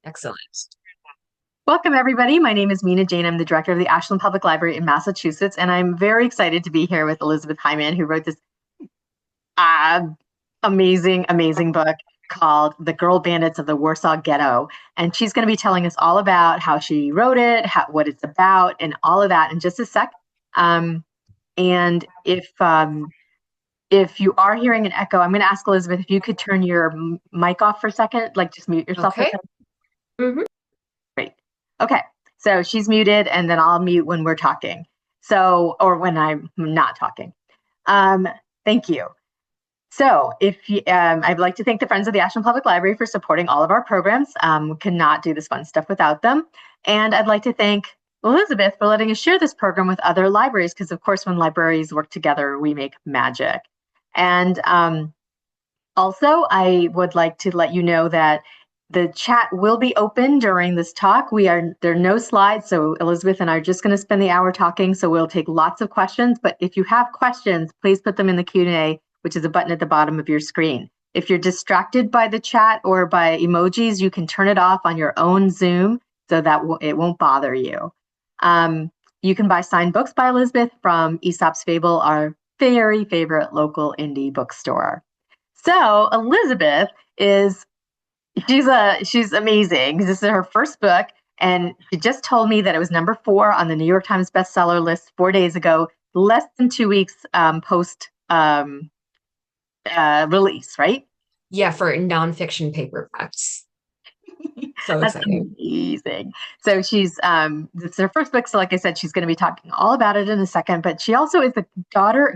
Excellent. Welcome, everybody. My name is Mina Jane. I'm the director of the Ashland Public Library in Massachusetts, and I'm very excited to be here with Elizabeth Hyman, who wrote this uh, amazing book called The Girl Bandits of the Warsaw Ghetto. And she's going to be telling us all about how she wrote it, what it's about, and all of that in just a sec. Um, and if you are hearing an echo, I'm going to ask Elizabeth if you could turn your mic off for a second, like just mute yourself for a Okay. second. hmm Great. Okay. So she's muted, and then I'll mute when we're talking. So, or when I'm not talking. Um, Thank you. So, if you, I'd like to thank the Friends of the Ashland Public Library for supporting all of our programs. We cannot do this fun stuff without them. And I'd like to thank Elizabeth for letting us share this program with other libraries, because of course, when libraries work together, we make magic. And also, I would like to let you know that the chat will be open during this talk. There are no slides, so Elizabeth and I are just going to spend the hour talking. So we'll take lots of questions. But if you have questions, please put them in the Q&A, which is a button at the bottom of your screen. If you're distracted by the chat or by emojis, you can turn it off on your own Zoom so that it won't bother you. You can buy signed books by Elizabeth from Aesop's Fable, our very favorite local indie bookstore. So Elizabeth is she's amazing. This is her first book, and she just told me that it was number 4 on the New York Times bestseller list 4 days ago, less than 2 weeks post release, right? Yeah, for nonfiction paperbacks. So That's exciting. amazing. So this is her first book. So like I said, she's going to be talking all about it in a second, but she also is the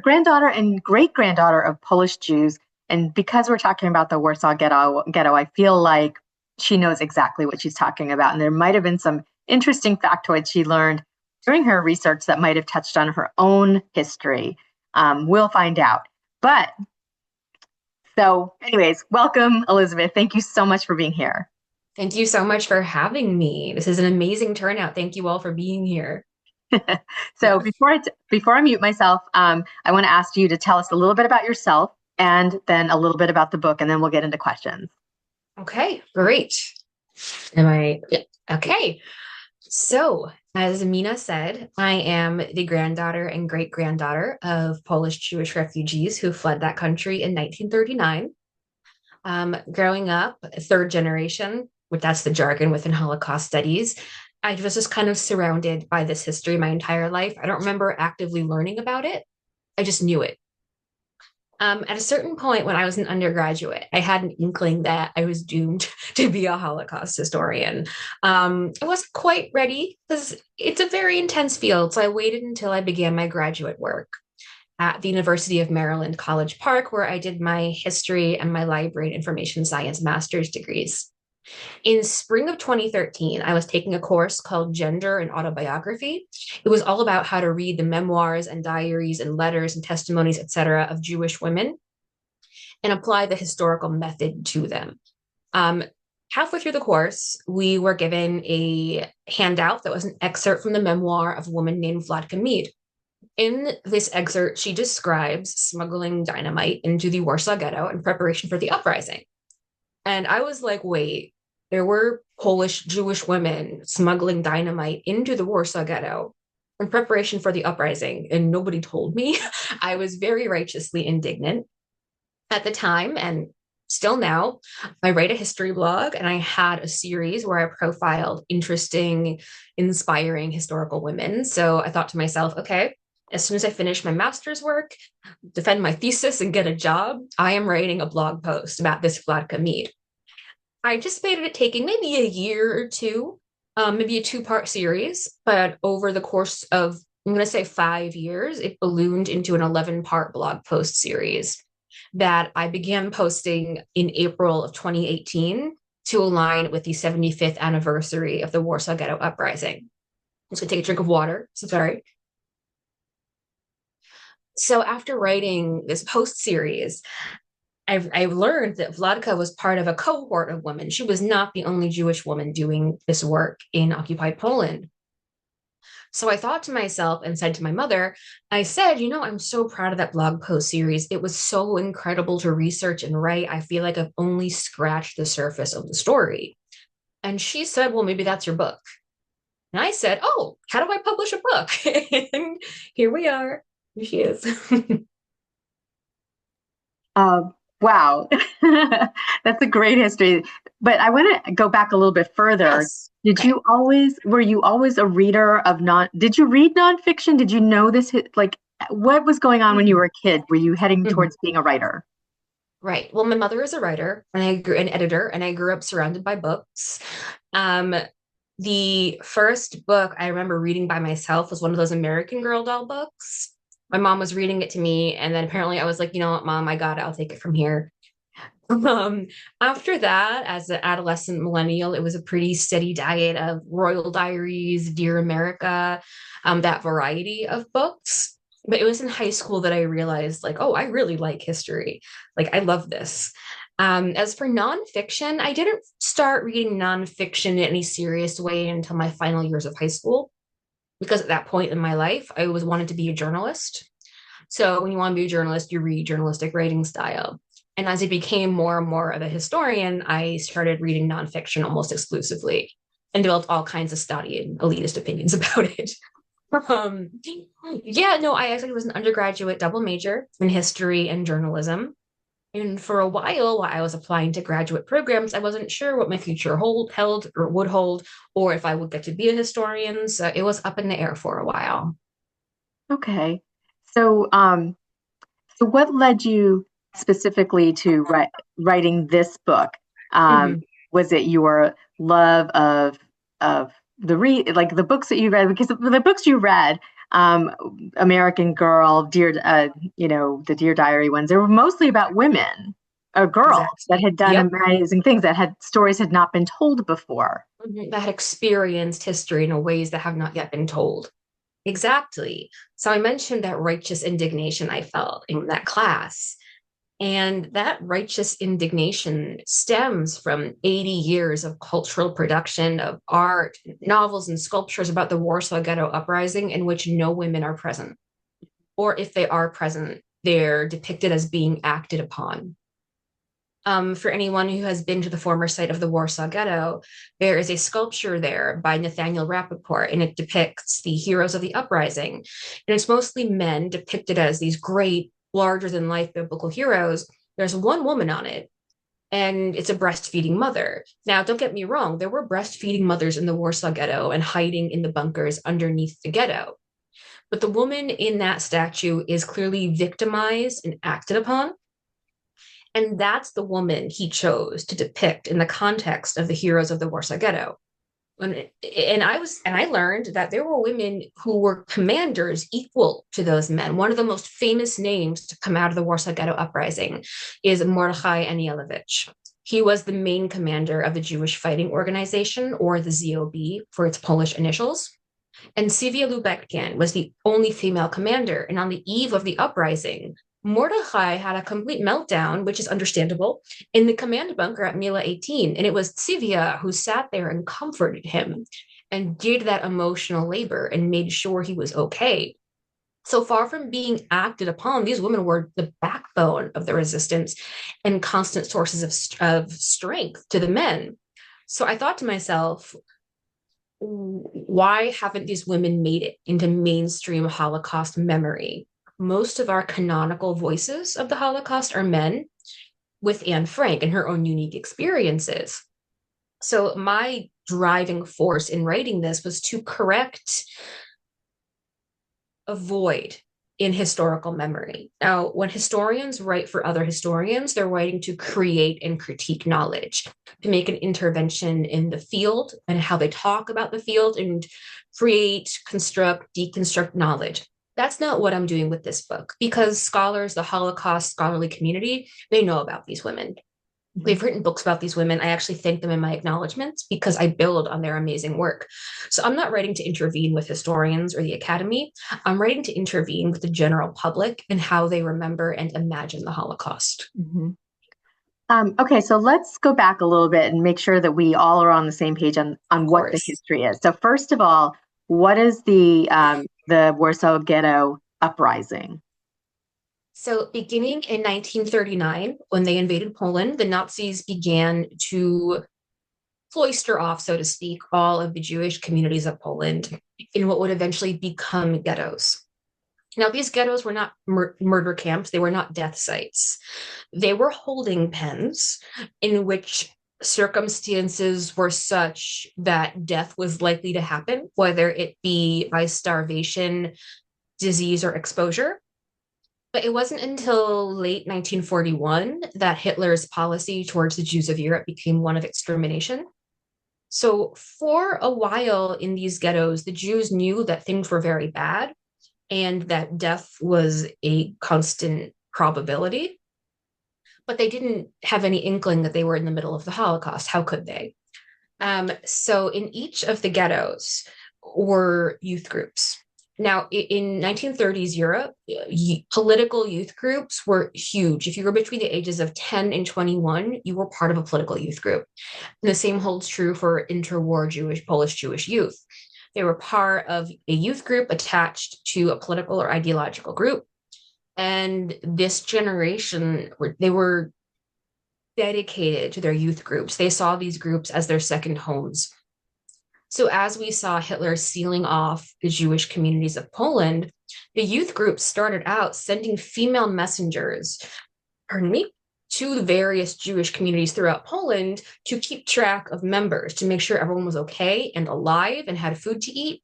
granddaughter and great granddaughter of Polish Jews. And because we're talking about the Warsaw Ghetto, I feel like she knows exactly what she's talking about. And there might have been some interesting factoids she learned during her research that might have touched on her own history. We'll find out. But so anyways, welcome, Elizabeth. Thank you so much for being here. Thank you so much for having me. This is an amazing turnout. Thank you all for being here. So before I mute myself, I want to ask you to tell us a little bit about yourself and then a little bit about the book, and then we'll get into questions. Okay, great. Am I? Yeah. Okay. So, as Mina said, I am the granddaughter and great granddaughter of Polish Jewish refugees who fled that country in 1939. Growing up, third generation, which that's the jargon within Holocaust studies, I was just kind of surrounded by this history my entire life. I don't remember actively learning about it. I just knew it. At a certain point when I was an undergraduate, I had an inkling that I was doomed to be a Holocaust historian. I wasn't quite ready because it's a very intense field. So I waited until I began my graduate work at the University of Maryland, College Park, where I did my history and my library and information science master's degrees. In spring of 2013, I was taking a course called Gender and Autobiography. It was all about how to read the memoirs and diaries and letters and testimonies, etc., of Jewish women and apply the historical method to them. Um, Halfway through the course, we were given a handout that was an excerpt from the memoir of a woman named Vladka Mead. In this excerpt, she describes smuggling dynamite into the Warsaw Ghetto in preparation for the uprising. And I was like, wait, there were Polish Jewish women smuggling dynamite into the Warsaw Ghetto in preparation for the uprising, and nobody told me. I was very righteously indignant at the time, and still now. I write a history blog, and I had a series where I profiled interesting, inspiring historical women. So I thought to myself, okay, as soon as I finish my master's work, defend my thesis, and get a job, I am writing a blog post about this Vladka Mead. I anticipated it taking maybe a year or two, maybe a two-part series, but over the course of, I'm going to say 5 years, it ballooned into an 11-part blog post series that I began posting in April of 2018 to align with the 75th anniversary of the Warsaw Ghetto Uprising. I'm just going to take a drink of water. So sorry. So after writing this post series, I've learned that Vladka was part of a cohort of women. She was not the only Jewish woman doing this work in occupied Poland. So I thought to myself and said to my mother, I said, I'm so proud of that blog post series. It was so incredible to research and write. I feel like I've only scratched the surface of the story. And she said, well, maybe that's your book. And I said, oh, how do I publish a book? And here we are. Here she is. Wow. That's a great history. But I want to go back a little bit further. Yes. Okay. Were you always a reader of did you read nonfiction? Did you know this, like, what was going on when you Mhm. were a kid? Were you heading Mhm. towards being a writer? Right. Well, my mother is a writer and I grew an editor and I grew up surrounded by books. Um, the first book I remember reading by myself was one of those American Girl doll books. My mom was reading it to me, and then apparently I was like, you know what, mom, I got it. I'll take it from here. Um, After that, as an adolescent millennial, it was a pretty steady diet of Royal Diaries, Dear America, that variety of books. But it was in high school that I realized, like, oh, I really like history. Like, I love this. As for nonfiction, I didn't start reading nonfiction in any serious way until my final years of high school, because at that point in my life, I always wanted to be a journalist. So when you want to be a journalist, you read journalistic writing style. And as I became more and more of a historian, I started reading nonfiction almost exclusively and developed all kinds of study and elitist opinions about it. Um, yeah, no, I actually was an undergraduate double major in history and journalism. And for a while I was applying to graduate programs, I wasn't sure what my future held or would hold, or if I would get to be a historian. So it was up in the air for a while. Okay. So, so what led you specifically to writing this book? Um, Mhm. was it your love of like the books that you read? Because the books you read, um, American Girl, the Dear Diary ones, they were mostly about women or girls that Exactly. had done Yep. amazing things, that had stories had not been told before. That had experienced history in ways that have not yet been told. Exactly. So I mentioned that righteous indignation I felt in that class. And that righteous indignation stems from 80 years of cultural production of art, novels, and sculptures about the Warsaw Ghetto Uprising in which no women are present. Or if they are present, they're depicted as being acted upon. For anyone who has been to the former site of the Warsaw Ghetto, there is a sculpture there by Nathaniel Rappaport, and it depicts the heroes of the uprising. And it's mostly men depicted as these great, larger than life biblical heroes. There's one woman on it, and it's a breastfeeding mother. Now, don't get me wrong, there were breastfeeding mothers in the Warsaw Ghetto and hiding in the bunkers underneath the ghetto. But the woman in that statue is clearly victimized and acted upon, and that's the woman he chose to depict in the context of the heroes of the Warsaw Ghetto. And I learned that there were women who were commanders equal to those men. One of the most famous names to come out of the Warsaw Ghetto Uprising is Mordechai Anielewicz. He was the main commander of the Jewish Fighting Organization, or the ZOB for its Polish initials. And Zivia Lubetkin was the only female commander. And on the eve of the uprising, Mordechai had a complete meltdown, which is understandable, in the command bunker at Mila 18. And it was Zivia who sat there and comforted him and did that emotional labor and made sure he was okay. So far from being acted upon, these women were the backbone of the resistance and constant sources of strength to the men. So I thought to myself, why haven't these women made it into mainstream Holocaust memory? Most of our canonical voices of the Holocaust are men, with Anne Frank and her own unique experiences. So, my driving force in writing this was to correct a void in historical memory. Now, when historians write for other historians, they're writing to create and critique knowledge, to make an intervention in the field and how they talk about the field and create, construct, deconstruct knowledge. That's not what I'm doing with this book, because scholars, the Holocaust scholarly community, they know about these women. Mhm. They've written books about these women. I actually thank them in my acknowledgments because I build on their amazing work. So I'm not writing to intervene with historians or the academy. I'm writing to intervene with the general public and how they remember and imagine the Holocaust. Mhm. Okay, so let's go back a little bit and make sure that we all are on the same page on Of what the course. history is. So first of all, what is the Warsaw Ghetto Uprising? So, beginning in 1939, when they invaded Poland, the Nazis began to cloister off, so to speak, all of the Jewish communities of Poland in what would eventually become ghettos. Now, these ghettos were not murder camps, they were not death sites. They were holding pens in which circumstances were such that death was likely to happen, whether it be by starvation, disease, or exposure. But it wasn't until late 1941 that Hitler's policy towards the Jews of Europe became one of extermination. So, for a while in these ghettos, the Jews knew that things were very bad and that death was a constant probability, but they didn't have any inkling that they were in the middle of the Holocaust. How could they? So, in each of the ghettos were youth groups. Now, in 1930s Europe, political youth groups were huge. If you were between the ages of 10 and 21, you were part of a political youth group. And the same holds true for interwar Polish Jewish youth. They were part of a youth group attached to a political or ideological group. And this generation, they were dedicated to their youth groups. They saw these groups as their second homes. So as we saw Hitler sealing off the Jewish communities of Poland, the youth groups started out sending female messengers, pardon me, to the various Jewish communities throughout Poland to keep track of members, to make sure everyone was okay and alive and had food to eat.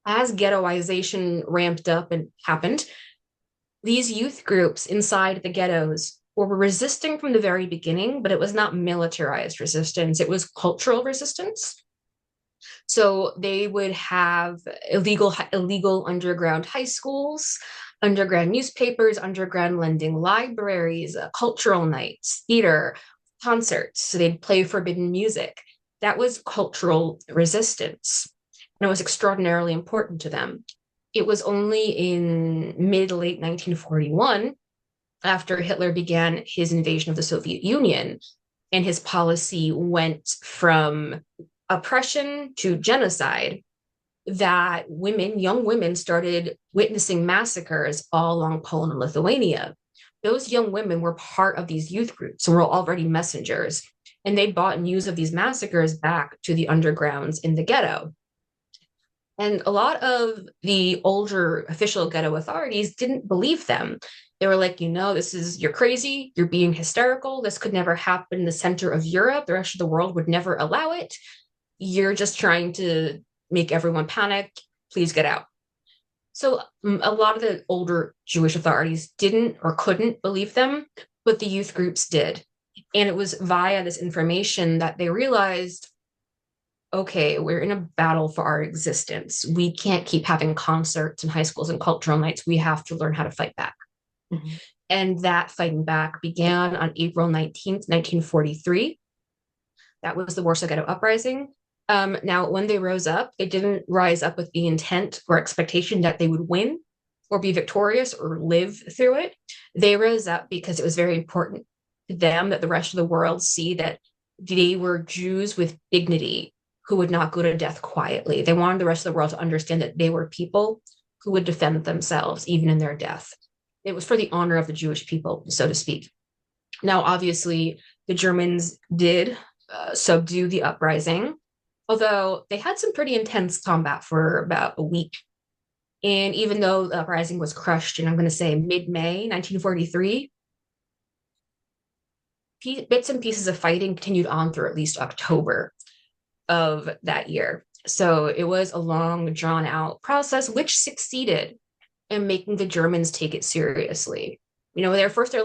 As ghettoization ramped up and happened, these youth groups inside the ghettos were resisting from the very beginning, but it was not militarized resistance, it was cultural resistance. So they would have illegal underground high schools, underground newspapers, underground lending libraries, cultural nights, theater, concerts. So they'd play forbidden music. That was cultural resistance. And it was extraordinarily important to them. It was only in mid-late 1941, after Hitler began his invasion of the Soviet Union, and his policy went from oppression to genocide, that young women started witnessing massacres all along Poland and Lithuania. Those young women were part of these youth groups and were already messengers, and they brought news of these massacres back to the undergrounds in the ghetto. And a lot of the older official ghetto authorities didn't believe them. They were like, you're crazy, you're being hysterical, this could never happen in the center of Europe, the rest of the world would never allow it. You're just trying to make everyone panic, please get out. So a lot of the older Jewish authorities didn't or couldn't believe them, but the youth groups did. And it was via this information that they realized, okay, we're in a battle for our existence. We can't keep having concerts in high schools and cultural nights. We have to learn how to fight back. Mm-hmm. And that fighting back began on April 19th, 1943. That was the Warsaw Ghetto Uprising. Now, when they rose up, they didn't rise up with the intent or expectation that they would win or be victorious or live through it. They rose up because it was very important to them that the rest of the world see that they were Jews with dignity who would not go to death quietly. They wanted the rest of the world to understand that they were people who would defend themselves even in their death. It was for the honor of the Jewish people, so to speak. Now, obviously, the Germans did subdue the uprising, although they had some pretty intense combat for about a week. And even though the uprising was crushed in, I'm going to say, mid-May 1943, bits and pieces of fighting continued on through at least October of that year. So it was a long, drawn-out process, which succeeded in making the Germans take it seriously. They're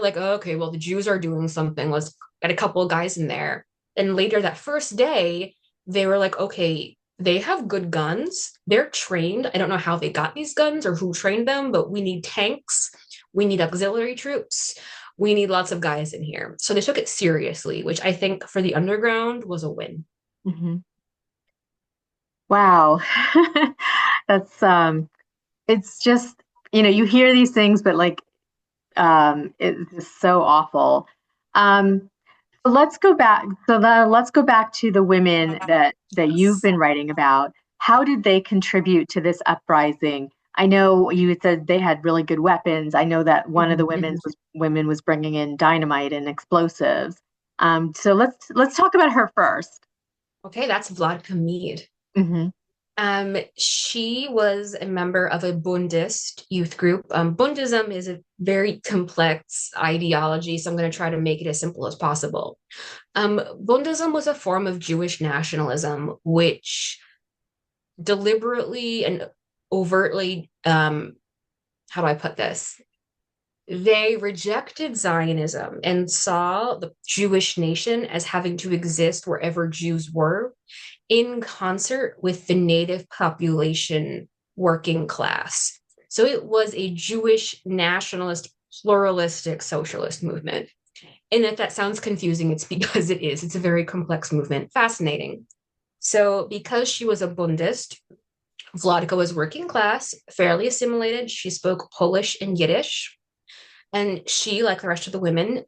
like, oh, okay, well, the Jews are doing something. Let's get a couple of guys in there. And later that first day, they were like, okay, they have good guns. They're trained. I don't know how they got these guns or who trained them, but we need tanks. We need auxiliary troops. We need lots of guys in here. So they took it seriously, which I think for the underground was a win. Mm-hmm. Wow. That's, it's just, you hear these things, but it's just so awful. Let's go back. Let's go back to the women that you've been writing about. How did they contribute to this uprising? I know you said they had really good weapons. I know that one of the women was bringing in dynamite and explosives. So let's talk about her first. Okay, that's Vladka Mead. Hmm. She was a member of a Bundist youth group. Bundism is a very complex ideology, so I'm going to try to make it as simple as possible. Bundism was a form of Jewish nationalism, which deliberately and overtly, how do I put this? They rejected Zionism and saw the Jewish nation as having to exist wherever Jews were in concert with the native population working class. So it was a Jewish nationalist, pluralistic socialist movement. And if that sounds confusing, it's because it is. It's a very complex movement. Fascinating. So, because she was a Bundist, Vladka was working class, fairly assimilated. She spoke Polish and Yiddish. And she, like the rest of the women,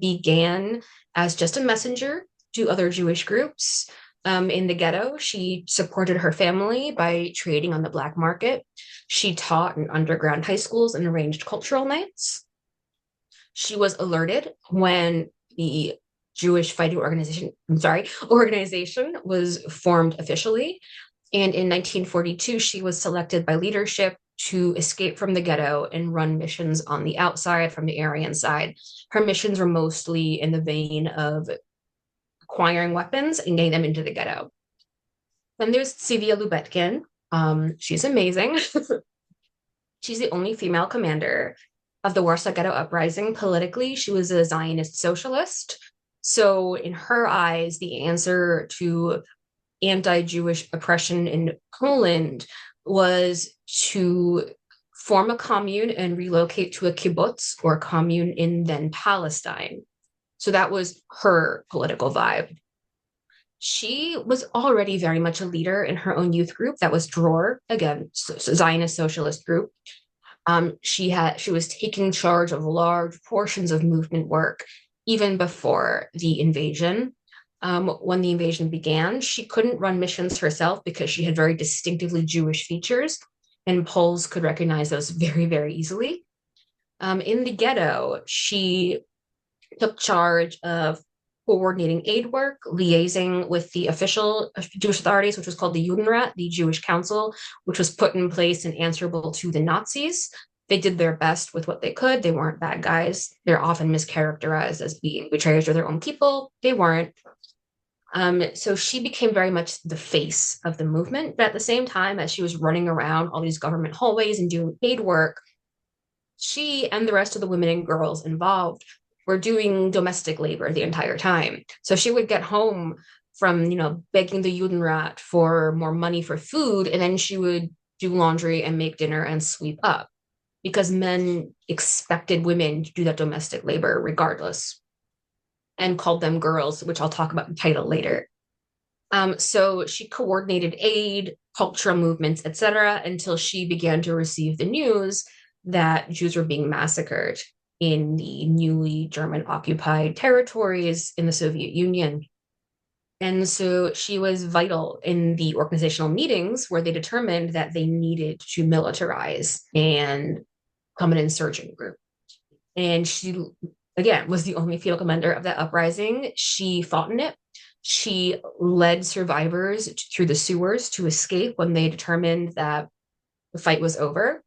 began as just a messenger to other Jewish groups. In the ghetto, she supported her family by trading on the black market. She taught in underground high schools and arranged cultural nights. She was alerted when the Jewish Fighting organization was formed officially. And in 1942, she was selected by leadership to escape from the ghetto and run missions on the outside from the Aryan side. Her missions were mostly in the vein of acquiring weapons and getting them into the ghetto. Then there's Zivia Lubetkin. She's amazing. She's the only female commander of the Warsaw Ghetto Uprising. Politically, she was a Zionist socialist. So, in her eyes, the answer to anti-Jewish oppression in Poland was to form a commune and relocate to a kibbutz or commune in then Palestine. So that was her political vibe. She was already very much a leader in her own youth group that was Dror, again, Zionist socialist group. She was taking charge of large portions of movement work even before the invasion. When the invasion began, she couldn't run missions herself because she had very distinctively Jewish features, and Poles could recognize those very, very easily. In the ghetto, she took charge of coordinating aid work, liaising with the official Jewish authorities, which was called the Judenrat, the Jewish Council, which was put in place and answerable to the Nazis. They did their best with what they could. They weren't bad guys. They're often mischaracterized as being betrayers of their own people. They weren't. So she became very much the face of the movement. But at the same time, as she was running around all these government hallways and doing paid work, she and the rest of the women and girls involved were doing domestic labor the entire time. So she would get home from, begging the Judenrat for more money for food, and then she would do laundry and make dinner and sweep up because men expected women to do that domestic labor regardless and called them girls, which I'll talk about in the title later. So she coordinated aid, cultural movements, etc., until she began to receive the news that Jews were being massacred in the newly German occupied territories in the Soviet Union. And so she was vital in the organizational meetings where they determined that they needed to militarize and become an insurgent group. And she, again, was the only female commander of that uprising. She fought in it. She led survivors through the sewers to escape when they determined that the fight was over.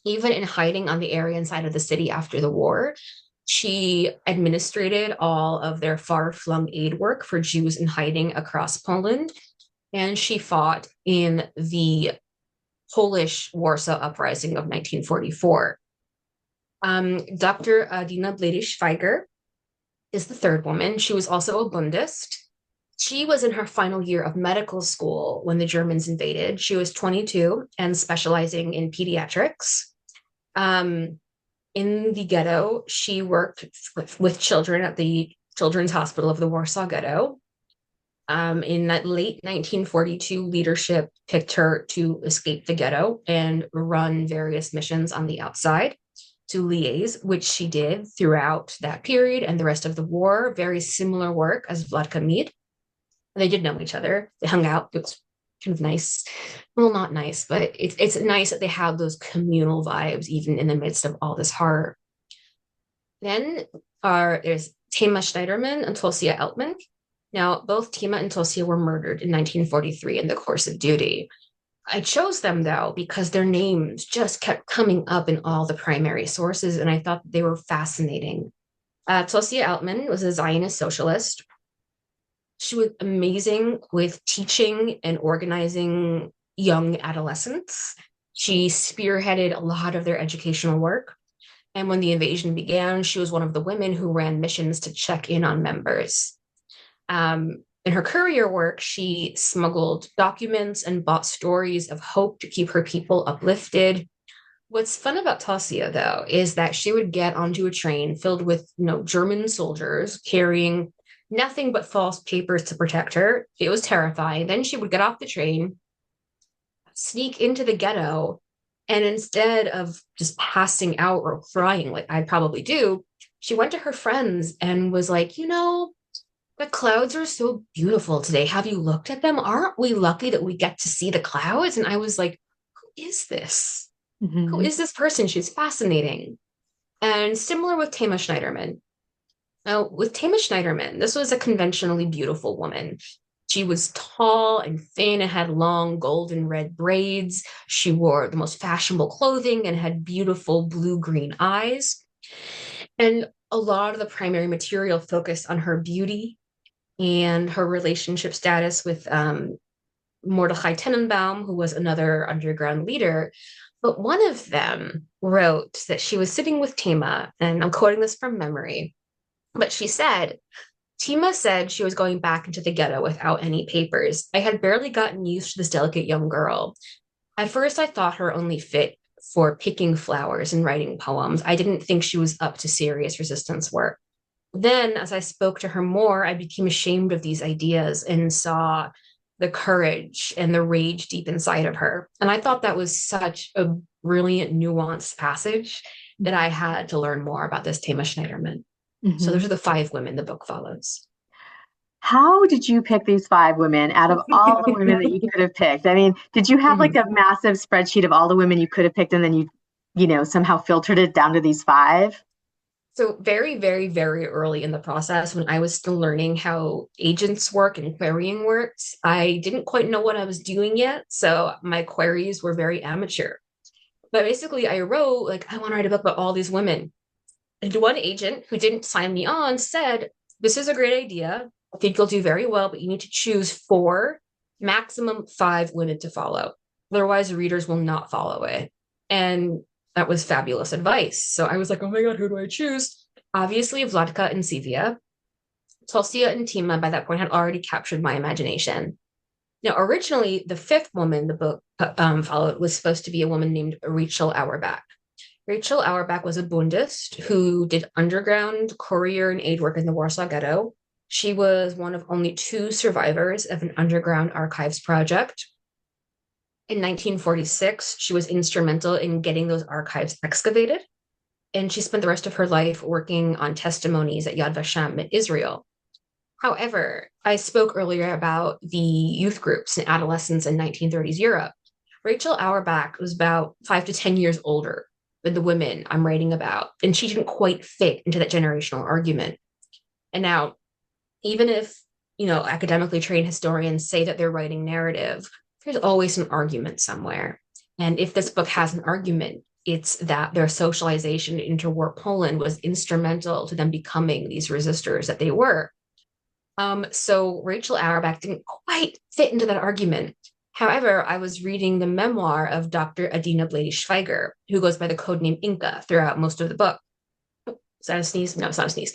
Even in hiding on the Aryan side of the city after the war, she administrated all of their far-flung aid work for Jews in hiding across Poland. And she fought in the Polish Warsaw Uprising of 1944. Dr. Adina Bledy-Schweiger is the third woman. She was also a Bundist. She was in her final year of medical school when the Germans invaded. She was 22 and specializing in pediatrics. In the ghetto, she worked with children at the Children's Hospital of the Warsaw Ghetto. In that late 1942, leadership picked her to escape the ghetto and run various missions on the outside to liaise, which she did throughout that period and the rest of the war. Very similar work as Vladka Mead. They did know each other. They hung out. It was kind of nice. Well, not nice, but it's nice that they have those communal vibes even in the midst of all this horror. Then there's Tama Schneiderman and Tulsia Eltman. Now, both Tima and Tosia were murdered in 1943 in the course of duty. I chose them though because their names just kept coming up in all the primary sources, and I thought they were fascinating. Tosia Altman was a Zionist socialist. She was amazing with teaching and organizing young adolescents. She spearheaded a lot of their educational work. And when the invasion began, she was one of the women who ran missions to check in on members. In her courier work, she smuggled documents and bought stories of hope to keep her people uplifted. What's fun about Tasia, though, is that she would get onto a train filled with, German soldiers carrying nothing but false papers to protect her. It was terrifying. Then she would get off the train, sneak into the ghetto, and instead of just passing out or crying like I'd probably do, she went to her friends and was like, the clouds are so beautiful today. Have you looked at them? Aren't we lucky that we get to see the clouds? And I was like, who is this? Who Mm-hmm. is this person? She's fascinating. And similar with Tama Schneiderman. Now, with Tama Schneiderman, this was a conventionally beautiful woman. She was tall and thin and had long golden red braids. She wore the most fashionable clothing and had beautiful blue green eyes. And a lot of the primary material focused on her beauty and her relationship status with Mordechai Tenenbaum, who was another underground leader. But one of them wrote that she was sitting with Tima, and I'm quoting this from memory, but she said, Tima said she was going back into the ghetto without any papers. I had barely gotten used to this delicate young girl. At first, I thought her only fit for picking flowers and writing poems. I didn't think she was up to serious resistance work. Then, as I spoke to her more, I became ashamed of these ideas and saw the courage and the rage deep inside of her. And I thought that was such a brilliant, nuanced passage that I had to learn more about this Tama Schneiderman. So Mm-hmm. those are the five women the book follows. How did you pick these five women out of all the women that you could have picked? I mean, did you have like Mhm. a massive spreadsheet of all the women you could have picked and then somehow filtered it down to these five? So very, very, very early in the process, when I was still learning how agents work and querying works, I didn't quite know what I was doing yet. So my queries were very amateur. But basically, I wrote, like, I want to write a book about all these women. And one agent who didn't sign me on said, this is a great idea. I think you'll do very well, but you need to choose four, maximum five women to follow. Otherwise, readers will not follow it. And that was fabulous advice. So I was like, oh my God, who do I choose? Obviously, Vladka and Zivia. Tolstia and Tima by that point had already captured my imagination. Now, originally, the fifth woman the book followed was supposed to be a woman named Rachel Auerbach. Rachel Auerbach was a Bundist who did underground courier and aid work in the Warsaw Ghetto. She was one of only two survivors of an underground archives project. In 1946, she was instrumental in getting those archives excavated, and she spent the rest of her life working on testimonies at Yad Vashem in Israel. However, I spoke earlier about the youth groups and adolescents in 1930s Europe. Rachel Auerbach was about 5 to 10 years older than the women I'm writing about, and she didn't quite fit into that generational argument. And now, even if academically trained historians say that they're writing narrative, there's always an argument somewhere. And if this book has an argument, it's that their socialization in interwar Poland was instrumental to them becoming these resistors that they were. So Rachel Auerbach didn't quite fit into that argument. However, I was reading the memoir of Dr. Adina Blady-Schweiger, who goes by the codename Inca throughout most of the book. Is that a sneeze? No, it's not a sneeze.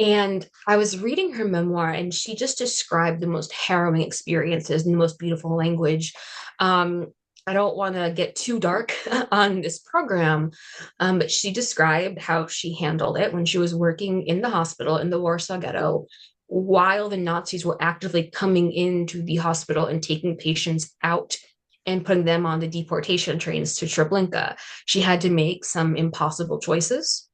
And I was reading her memoir, and she just described the most harrowing experiences in the most beautiful language. I don't want to get too dark on this program, but she described how she handled it when she was working in the hospital in the Warsaw Ghetto while the Nazis were actively coming into the hospital and taking patients out and putting them on the deportation trains to Treblinka. She had to make some impossible choices,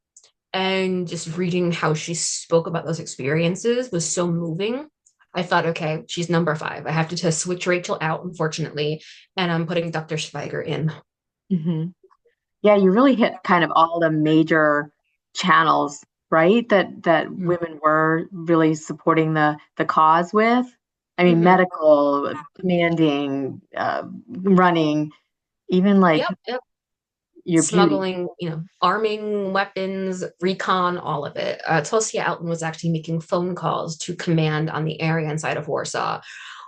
and just reading how she spoke about those experiences was so moving. I thought, okay, she's number five. I have to switch Rachel out, unfortunately, and I'm putting Dr. Schweiger in. Mm-hmm. Yeah, you really hit kind of all the major channels right? That Mhm. women were really supporting the cause with. I mean, Mhm. medical, commanding, running, even like Yep, yep. your beauty. Smuggling, arming, weapons, recon, all of it. Tulsia Alton was actually making phone calls to command on the area inside of Warsaw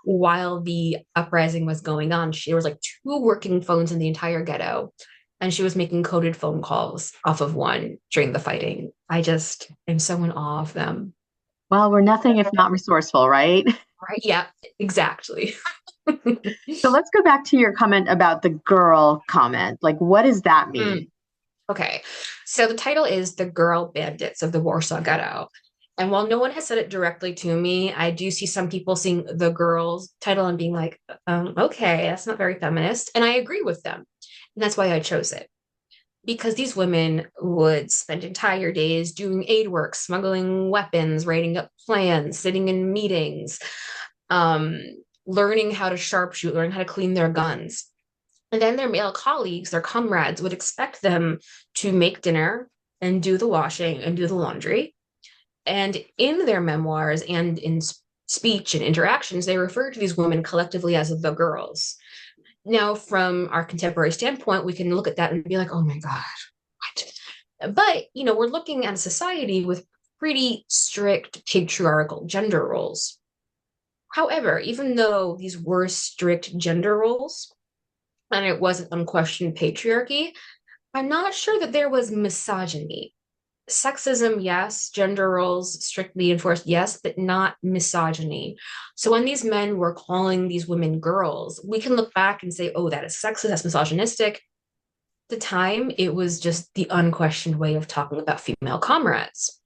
while the uprising was going on. There was like two working phones in the entire ghetto, and she was making coded phone calls off of one during the fighting. I just am so in awe of them. Well, we're nothing if not resourceful, right? Right? Yeah, exactly. So let's go back to your comment about the girl comment. Like, what does that Mm. mean? Okay. So the title is The Girl Bandits of the Warsaw Ghetto. And while no one has said it directly to me, I do see some people seeing the girls title and being like, okay, that's not very feminist. And I agree with them. And that's why I chose it. Because these women would spend entire days doing aid work, smuggling weapons, writing up plans, sitting in meetings, um, learning how to sharpshoot, learning how to clean their guns. And then their male colleagues, their comrades, would expect them to make dinner and do the washing and do the laundry. And in their memoirs and in speech and interactions, they refer to these women collectively as the girls. Now, from our contemporary standpoint, we can look at that and be like, oh my God, what? But, we're looking at a society with pretty strict patriarchal gender roles. However, even though these were strict gender roles, and it wasn't unquestioned patriarchy, I'm not sure that there was misogyny. Sexism, yes. Gender roles strictly enforced, yes, but not misogyny. So when these men were calling these women girls, we can look back and say, oh, that is sexist, that's misogynistic. At the time, it was just the unquestioned way of talking about female comrades.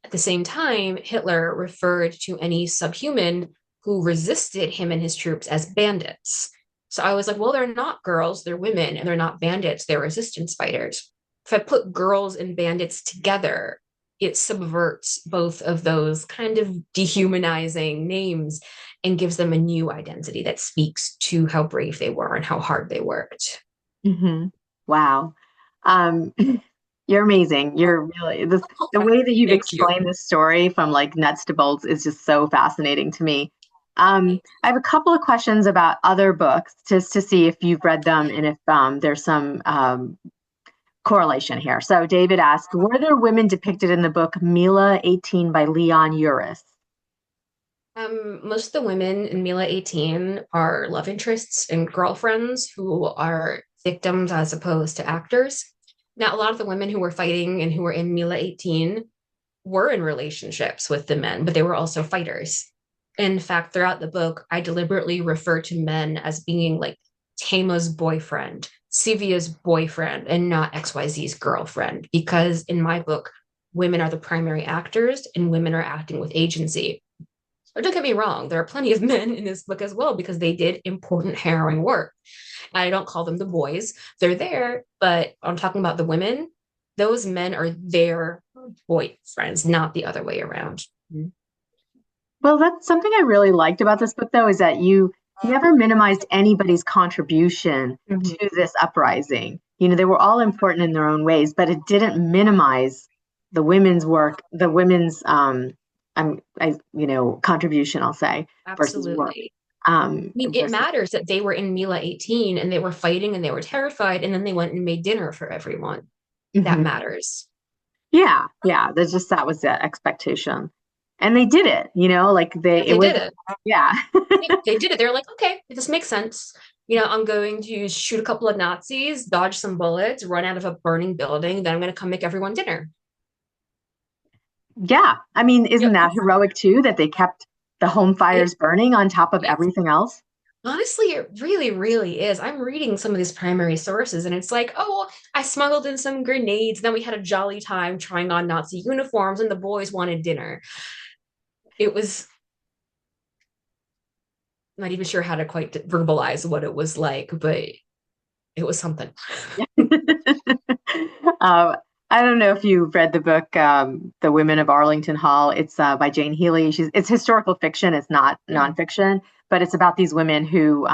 At the same time, Hitler referred to any subhuman who resisted him and his troops as bandits. So I was like, well, they're not girls, they're women, and they're not bandits, they're resistance fighters. If I put girls and bandits together, it subverts both of those kind of dehumanizing names and gives them a new identity that speaks to how brave they were and how hard they worked. Hmm. Wow. Um, you're amazing. You're really the way that you've Thank you. explained this story from like nuts to bolts is just so fascinating to me. I have a couple of questions about other books just to see if you've read them and if there's some correlation here. So David asked, were there women depicted in the book Mila 18 by Leon Uris? Most of the women in Mila 18 are love interests and girlfriends who are victims as opposed to actors. Now, a lot of the women who were fighting and who were in Mila 18 were in relationships with the men, but they were also fighters. In fact, throughout the book, I deliberately refer to men as being like Tama's boyfriend, Sivia's boyfriend, and not XYZ's girlfriend, because in my book, women are the primary actors and women are acting with agency. But don't get me wrong, there are plenty of men in this book as well because they did important, harrowing work. I don't call them the boys. They're there, but I'm talking about the women. Those men are their boyfriends, not the other way around. Well, that's something I really liked about this book, though, is that you never minimized anybody's contribution Mhm. to this uprising. You know, they were all important in their own ways, but it didn't minimize the women's work, the women's, contribution, I'll say, versus work. Absolutely. I mean, it Versus, matters that they were in Mila 18 and they were fighting and they were terrified, and then they went and made dinner for everyone. That Mhm. matters. Yeah, yeah. There's just that was the expectation, and they did it. You know, like Yeah, it they was, did it. yeah. They did it. They're like, okay, this makes sense. I'm going to shoot a couple of Nazis, dodge some bullets, run out of a burning building, then I'm going to come make everyone dinner. Yeah, I mean, isn't Yep. that heroic too, that they kept the home It fires burning on top of is. everything else? Honestly, it really, really is. I'm reading some of these primary sources, and it's like, oh, I smuggled in some grenades. Then we had a jolly time trying on Nazi uniforms, and the boys wanted dinner. It was not even sure how to quite verbalize what it was like, but it was something. Um, I don't know if you've read the book, The Women of Arlington Hall. It's by Jane Healy. It's historical fiction. It's not Mhm. nonfiction, but it's about these women who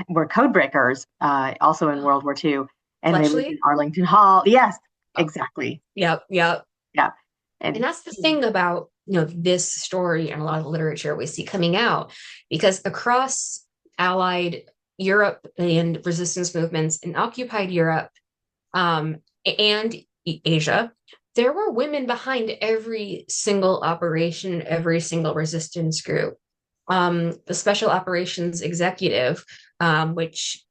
were code breakers, also in World War II, and they lived in Bletchley? Arlington Hall. Yes, Oh, exactly. yep, yep. Yeah. And And that's the thing about, this story and a lot of literature we see coming out, because across Allied Europe and resistance movements in occupied Europe, um, and Asia, there were women behind every single operation, every single resistance group. The Special Operations Executive, which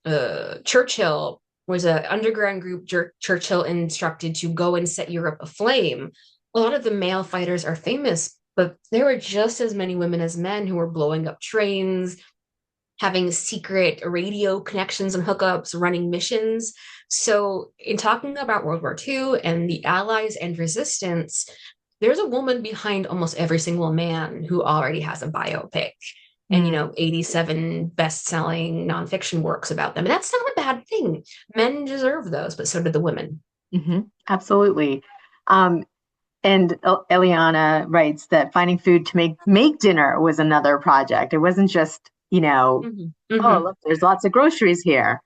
Churchill was an underground group Churchill instructed to go and set Europe aflame. A lot of the male fighters are famous, but there were just as many women as men who were blowing up trains, having secret radio connections and hookups, running missions. So, in talking about World War II and the Allies and resistance, there's a woman behind almost every single man who already has a biopic and, mm, 87 best-selling nonfiction works about them. And that's not a bad thing. Men deserve those, but so did the women. absolutely. Um, and Eliana writes that finding food to make dinner was another project. It wasn't just, Mm-hmm. oh, Mm-hmm. look, there's lots of groceries here.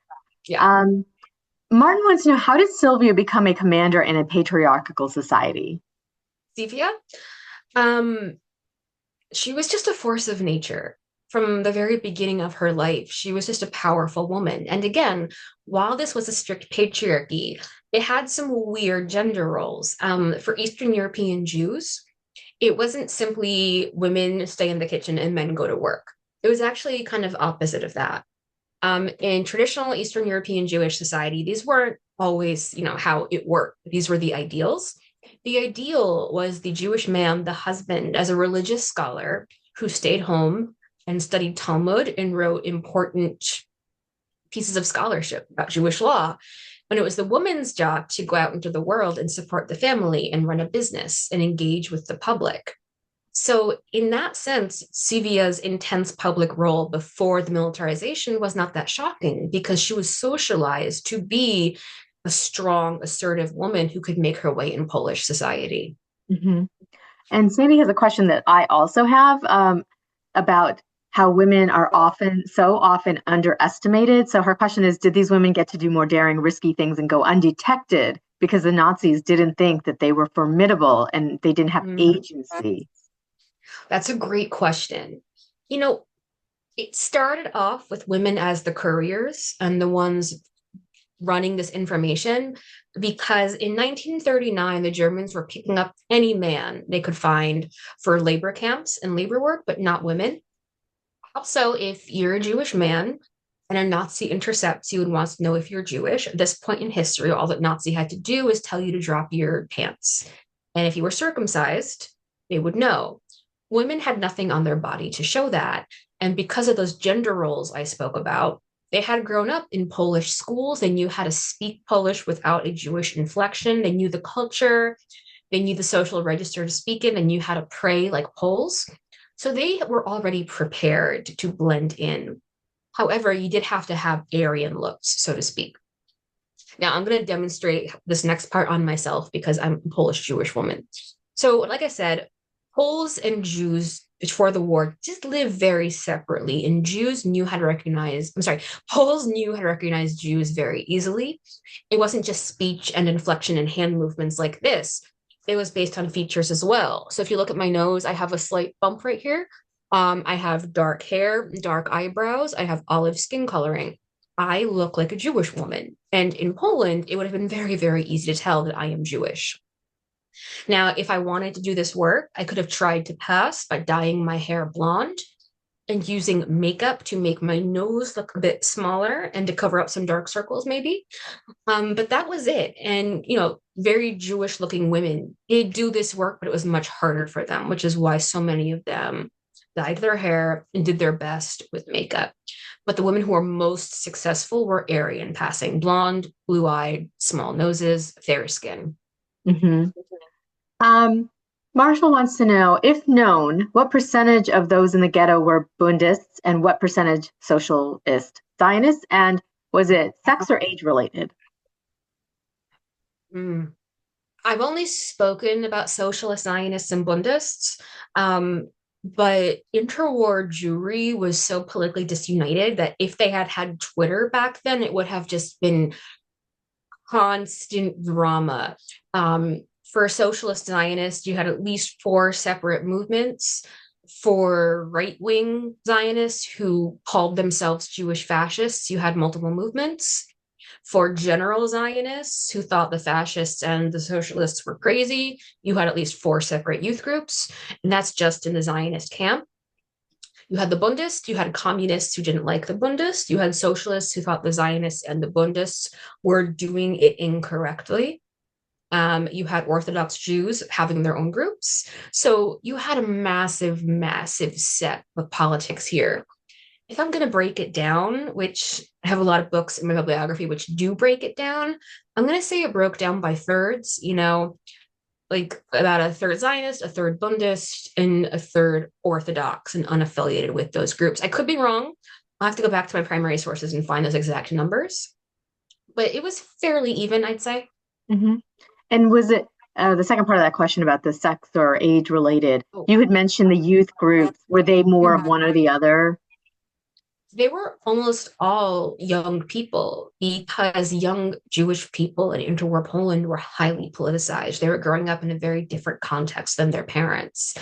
Yeah. Um, Martin wants to know, how did Sylvia become a commander in a patriarchal society? Zivia, um, she was just a force of nature. From the very beginning of her life, she was just a powerful woman. And again, while this was a strict patriarchy, it had some weird gender roles. For Eastern European Jews, it wasn't simply women stay in the kitchen and men go to work. It was actually kind of opposite of that. In traditional Eastern European Jewish society, these weren't always, how it worked. These were the ideals. The ideal was the Jewish man, the husband, as a religious scholar who stayed home and studied Talmud and wrote important pieces of scholarship about Jewish law. When it was the woman's job to go out into the world and support the family and run a business and engage with the public. So, in that sense, Sivia's intense public role before the militarization was not that shocking because she was socialized to be a strong, assertive woman who could make her way in Polish society. Hmm. And Sandy has a question that I also have, about how women are so often underestimated. So her question is, did these women get to do more daring, risky things and go undetected because the Nazis didn't think that they were formidable and they didn't have Mm, agency? that's a great question. You know, it started off with women as the couriers and the ones running this information because in 1939 the Germans were picking up any man they could find for labor camps and labor work, but not women. Also, if you're a Jewish man and a Nazi intercepts you and wants to know if you're Jewish, at this point in history, all that Nazi had to do is tell you to drop your pants. And if you were circumcised, they would know. Women had nothing on their body to show that. And because of those gender roles I spoke about, they had grown up in Polish schools. They knew how to speak Polish without a Jewish inflection. They knew the culture. They knew the social register to speak in. They knew how to pray like Poles. So they were already prepared to blend in. However, you did have to have Aryan looks, so to speak. Now, I'm going to demonstrate this next part on myself because I'm a Polish Jewish woman. So, like I said, Poles and Jews before the war just lived very separately, and Poles knew how to recognize Jews very easily. It wasn't just speech and inflection and hand movements like this, it was based on features as well. So, if you look at my nose, I have a slight bump right here. I have dark hair, dark eyebrows, I have olive skin coloring. I look like a Jewish woman. And in Poland, it would have been very, very easy to tell that I am Jewish. Now, if I wanted to do this work, I could have tried to pass by dyeing my hair blonde and using makeup to make my nose look a bit smaller and to cover up some dark circles, maybe. But that was it. And, very Jewish looking women did do this work, but it was much harder for them, which is why so many of them dyed their hair and did their best with makeup. But the women who were most successful were Aryan, passing blonde, blue eyed, small noses, fair skin. Hmm. Marshall wants to know, if known, what percentage of those in the ghetto were Bundists and what percentage socialist Zionists, and was it sex or age related? Mm. I've only spoken about socialist Zionists and Bundists, but interwar Jewry was so politically disunited that if they had had Twitter back then, it would have just been constant drama. For socialist Zionists, you had at least four separate movements. For right wing Zionists who called themselves Jewish fascists, you had multiple movements. For general Zionists who thought the fascists and the socialists were crazy, you had at least four separate youth groups, and that's just in the Zionist camp. You had the Bundists, you had communists who didn't like the Bundists, you had socialists who thought the Zionists and the Bundists were doing it incorrectly. You had Orthodox Jews having their own groups. So you had a massive, massive set of politics here. If I'm going to break it down, which I have a lot of books in my bibliography which do break it down, I'm going to say it broke down by thirds, like about a third Zionist, a third Bundist, and a third Orthodox and unaffiliated with those groups. I could be wrong. I'll have to go back to my primary sources and find those exact numbers. But it was fairly even, I'd say. Mm-hmm. And was it the second part of that question about the sex or age related? Oh. You had mentioned the youth groups. Were they more of one or the other? They were almost all young people because young Jewish people in interwar Poland were highly politicized. They were growing up in a very different context than their parents.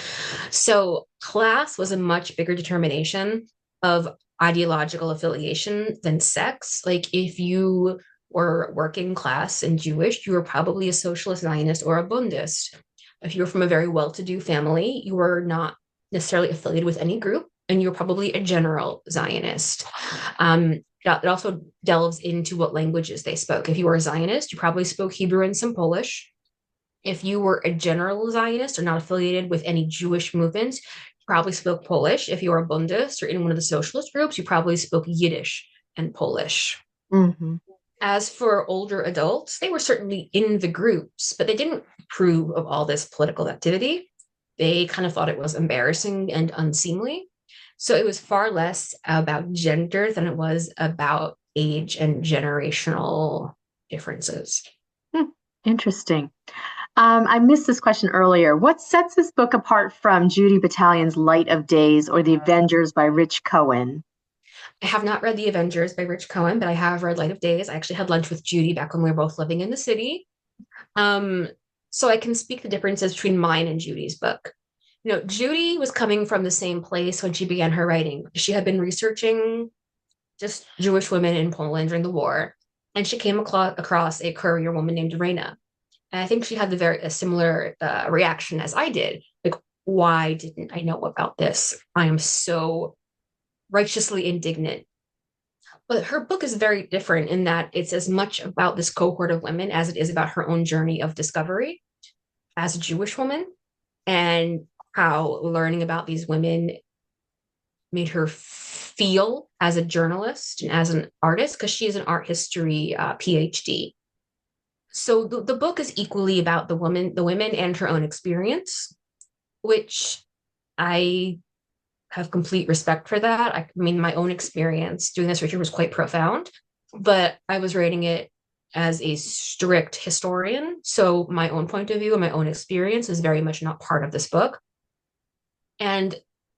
So class was a much bigger determination of ideological affiliation than sex. Like if you were working class and Jewish, you were probably a socialist Zionist or a Bundist. If you were from a very well-to-do family, you were not necessarily affiliated with any group, and you're probably a general Zionist. It also delves into what languages they spoke. If you were a Zionist, you probably spoke Hebrew and some Polish. If you were a general Zionist or not affiliated with any Jewish movements, you probably spoke Polish. If you were a Bundist or in one of the socialist groups, you probably spoke Yiddish and Polish. Mm-hmm. As for older adults, they were certainly in the groups, but they didn't approve of all this political activity. They kind of thought it was embarrassing and unseemly. So it was far less about gender than it was about age and generational differences. Interesting. I missed this question earlier. What sets this book apart from Judy Battalion's Light of Days or The Avengers by Rich Cohen? I have not read The Avengers by Rich Cohen, but I have read Light of Days. I actually had lunch with Judy back when we were both living in the city. So I can speak the differences between mine and Judy's book. Judy was coming from the same place when she began her writing. She had been researching just Jewish women in Poland during the war, and she came across a courier woman named Reina. And I think she had a similar reaction as I did. Like, why didn't I know about this? I am so righteously indignant. But her book is very different in that it's as much about this cohort of women as it is about her own journey of discovery as a Jewish woman, and how learning about these women made her feel as a journalist and as an artist, because she is an art history PhD. So the book is equally about the women and her own experience, which I have complete respect for that. I mean, my own experience doing this research was quite profound, but I was writing it as a strict historian. So my own point of view and my own experience is very much not part of this book. And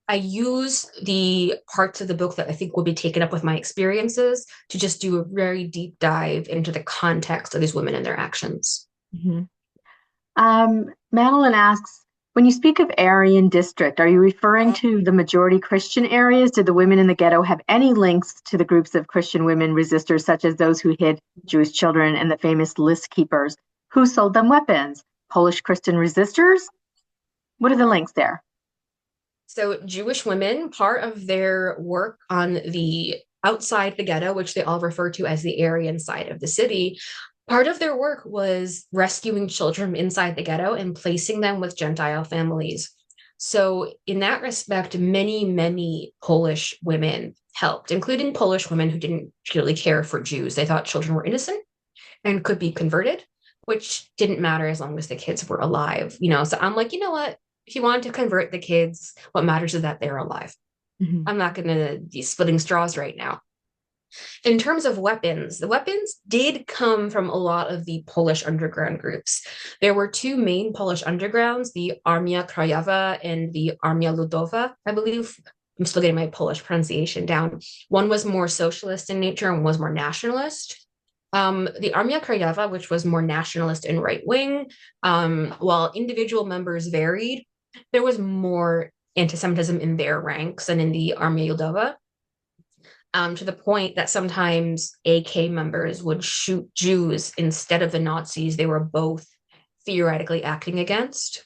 I use the parts of the book that I think will be taken up with my experiences to just do a very deep dive into the context of these women and their actions. Mm-hmm. Madeline asks, when you speak of Aryan district, are you referring to the majority Christian areas? Did the women in the ghetto have any links to the groups of Christian women resistors, such as those who hid Jewish children and the famous list keepers? Who sold them weapons? Polish Christian resistors? What are the links there? So Jewish women, part of their work on the outside the ghetto, which they all refer to as the Aryan side of the city, part of their work was rescuing children inside the ghetto and placing them with Gentile families. So in that respect, many, many Polish women helped, including Polish women who didn't really care for Jews. They thought children were innocent and could be converted, which didn't matter as long as the kids were alive. So I'm like, you know what? If you want to convert the kids, what matters is that they're alive. Mm-hmm. I'm not going to be splitting straws right now. In terms of weapons, the weapons did come from a lot of the Polish underground groups. There were two main Polish undergrounds, the Armia Krajowa and the Armia Ludowa, I believe. I'm still getting my Polish pronunciation down. One was more socialist in nature and one was more nationalist. The Armia Krajowa, which was more nationalist and right wing, while individual members varied, there was more anti-Semitism in their ranks than in the Armia Ludowa, to the point that sometimes AK members would shoot Jews instead of the Nazis they were both theoretically acting against.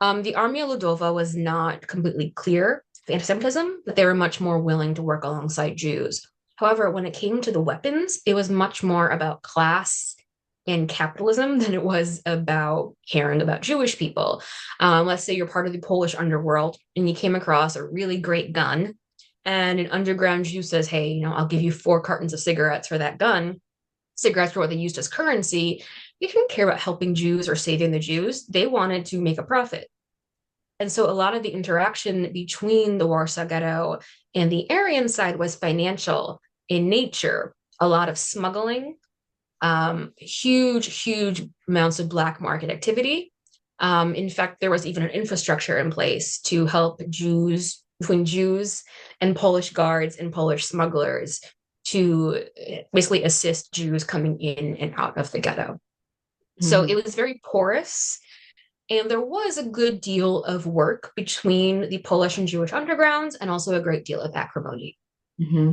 The Armia Ludova was not completely clear of anti-Semitism, but they were much more willing to work alongside Jews. However, when it came to the weapons, it was much more about class and capitalism than it was about caring about Jewish people. Let's say you're part of the Polish underworld and you came across a really great gun, and an underground Jew says, "Hey, I'll give you 4 cartons of cigarettes for that gun." Cigarettes were what they used as currency. They didn't care about helping Jews or saving the Jews. They wanted to make a profit. And so a lot of the interaction between the Warsaw Ghetto and the Aryan side was financial in nature. A lot of smuggling, huge amounts of black market activity. In fact, there was even an infrastructure in place to help Jews, between Jews and Polish guards and Polish smugglers, to basically assist Jews coming in and out of the ghetto. So Mm-hmm. it was very porous. And there was a good deal of work between the Polish and Jewish undergrounds, and also a great deal of acrimony. Mm-hmm.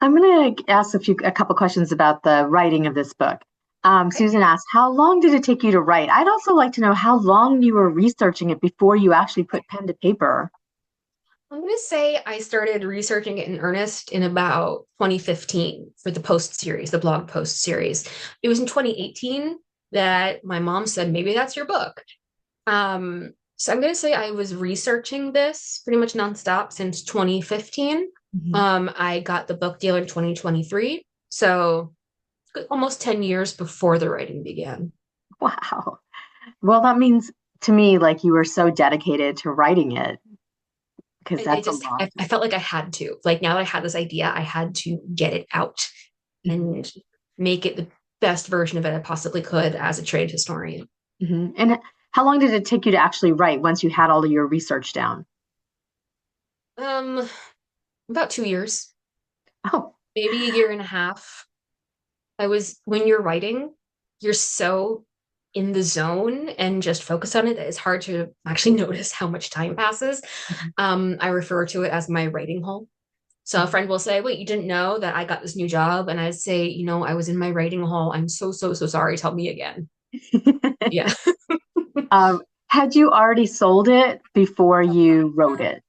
I'm going to ask a couple questions about the writing of this book. Okay. Susan asked, how long did it take you to write? I'd also like to know how long you were researching it before you actually put pen to paper. I'm going to say I started researching it in earnest in about 2015 for the post series, the blog post series. It was in 2018 that my mom said, maybe that's your book. So I'm going to say I was researching this pretty much nonstop since 2015. Mhm. I got the book deal in 2023. So almost 10 years before the writing began. Wow. Well, that means to me like you were so dedicated to writing it because I that's a just, lot. I felt like I had to. Like now that I had this idea, I had to get it out Mhm. and make it the best version of it I possibly could as a trade historian. Mhm. And how long did it take you to actually write once you had all of your research down? Um, about 2 years, Oh, maybe a year and a half. When you're writing, you're so in the zone and just focus on it that it's hard to actually notice how much time passes. mhm. I refer to it as my writing hole. So a Mhm. friend will say, "Wait, you didn't know that I got this new job?" And I'd say, I was in my writing hall. I'm so sorry. Tell me again." Yeah. Had you already sold it before you wrote it?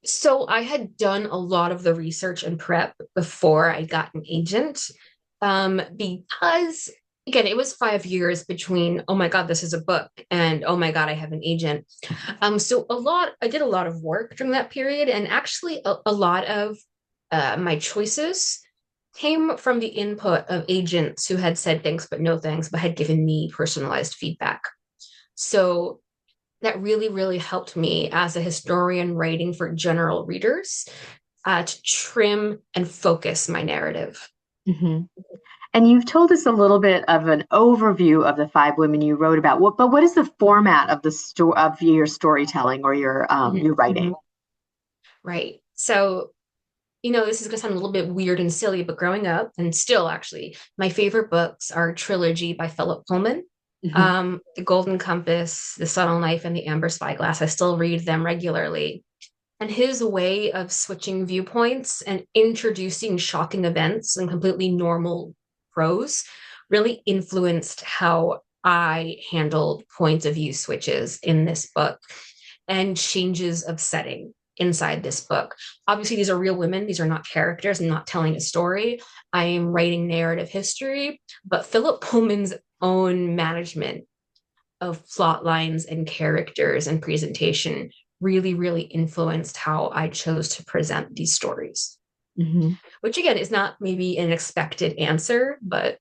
So I had done a lot of the research and prep before I got an agent. Because again, it was 5 years between, oh my God, this is a book, and oh my God, I have an agent. So I did a lot of work during that period, and actually a lot of my choices came from the input of agents who had said thanks but no thanks, but had given me personalized feedback. So that really helped me as a historian writing for general readers, to trim and focus my narrative. Mhm. And you've told us a little bit of an overview of the 5 women you wrote about. But what is the format of the of your storytelling or your writing? Mhm. Right. So, this is going to sound a little bit weird and silly, but growing up, and still actually, my favorite books are Trilogy by Philip Pullman. Mhm. The Golden Compass, The Subtle Knife, and The Amber Spyglass. I still read them regularly. And his way of switching viewpoints and introducing shocking events and completely normal prose really influenced how I handled points of view switches in this book and changes of setting inside this book. Obviously, these are real women. These are not characters. I'm not telling a story. I am writing narrative history, but Philip Pullman's own management of plot lines and characters and presentation really influenced how I chose to present these stories, Mhm. which again is not maybe an expected answer, but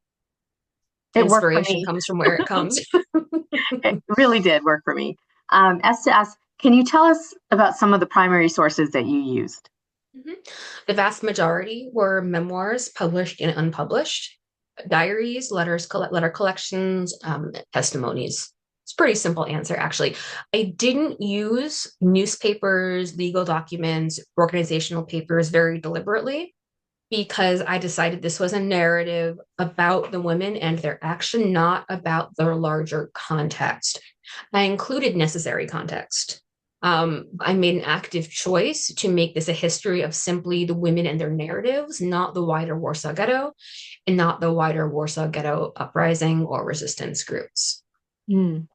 It worked for inspiration me. comes from where it comes. It really did work for me. As to ask, can you tell us about some of the primary sources that you used? Mhm. The vast majority were memoirs, published and unpublished, diaries, letter collections, testimonies. It's a pretty simple answer, actually. I didn't use newspapers, legal documents, organizational papers very deliberately. because I decided this was a narrative about the women and their action, not about their larger context. I included necessary context. I made an active choice to make this a history of simply the women and their narratives, not the wider Warsaw Ghetto, and not the wider Warsaw Ghetto Uprising or resistance groups. Mm.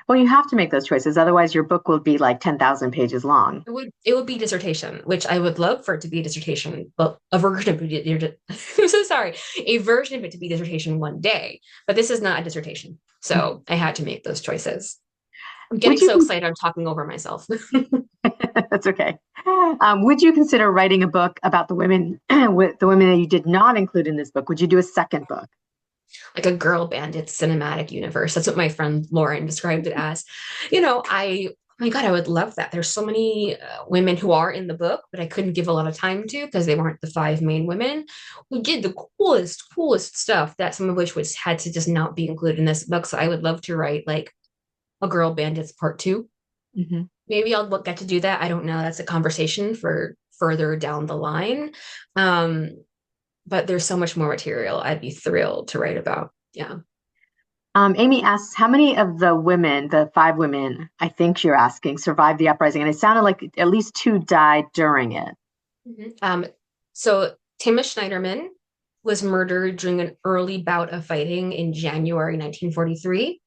Well, you have to make those choices. Otherwise, your book will be like 10,000 pages long. It would be dissertation, which I would love for it to be a dissertation, but a version of it. I'm so sorry, a version of it to be dissertation one day. But this is not a dissertation, so I had to make those choices. I'm getting Would so you? excited. I'm talking over myself. That's okay. Would you consider writing a book about the women, with the women that you did not include in this book? Would you do a second book? Like a Girl Bandits cinematic universe. That's what my friend Lauren described it as. Oh my God, I would love that. There's so many women who are in the book, but I couldn't give a lot of time to because they weren't the five main women. We did the coolest stuff that some of which was had to just not be included in this book. So I would love to write like a Girl Bandits part two. Hmm. Maybe I'll get to do that. I don't know. That's a conversation for further down the line. Um, but there's so much more material I'd be thrilled to write about. Yeah. Amy asks, how many of the women, the five women, I think you're asking, survived the uprising? And it sounded like at least two died during it. Mhm. So Tima Schneiderman was murdered during an early bout of fighting in January 1943,